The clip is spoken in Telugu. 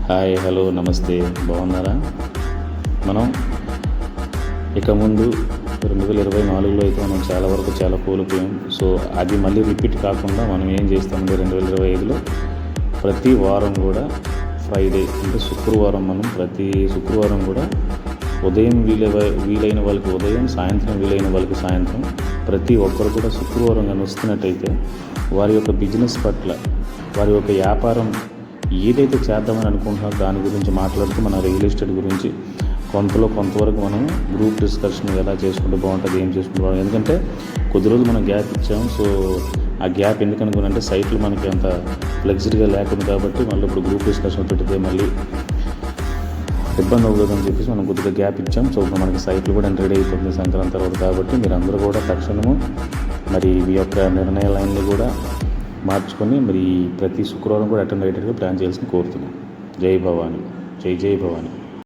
హాయ్, హలో, నమస్తే. బాగున్నారా? మనం ఇక ముందు 2024లో అయితే మనం చాలా వరకు చాలా కోల్పోయాం. సో అది మళ్ళీ రిపీట్ కాకుండా మనం ఏం చేస్తామంటే 2025లో ప్రతి వారం కూడా ఫ్రైడే అంటే శుక్రవారం మనం ప్రతి శుక్రవారం కూడా ఉదయం వీలైన వాళ్ళకి ఉదయం, సాయంత్రం వీలైన వాళ్ళకి సాయంత్రం, ప్రతి ఒక్కరు కూడా శుక్రవారం కానీ వస్తున్నట్టయితే వారి యొక్క బిజినెస్ పట్ల, వారి యొక్క వ్యాపారం ఏదైతే చేద్దామని అనుకుంటున్నారో దాని గురించి మాట్లాడుతూ మన రియల్ ఎస్టేట్ గురించి కొంతవరకు మనం గ్రూప్ డిస్కషన్ ఎలా చేసుకుంటే బాగుంటుంది, ఏం చేసుకుంటే బాగుంటుంది. ఎందుకంటే కొద్ది రోజులు మనం గ్యాప్ ఇచ్చాము. సో ఆ గ్యాప్ ఎందుకు అనుకున్నానంటే సైట్లు మనకి అంత ఫ్లెక్సిబుల్గా లేకుండా కాబట్టి మళ్ళీ ఇప్పుడు గ్రూప్ డిస్కషన్ పెడితే మళ్ళీ ఇబ్బంది అవుతుందని చెప్పేసి మనం కొద్దిగా గ్యాప్ ఇచ్చాం. సో ఇప్పుడు మనకి సైట్లు కూడా రెడీ అయిపోతుంది సంక్రాంతి తర్వాత. కాబట్టి మీరు అందరూ కూడా తక్షణము మరి మీ యొక్క నిర్ణయాలన్నీ కూడా మార్చుకొని మరి ప్రతి శుక్రవారం కూడా అటెండ్ అయ్యేటట్టుగా ప్లాన్ చేయాల్సింది కోరుతున్నాం. జై భవాని, జై భవాని.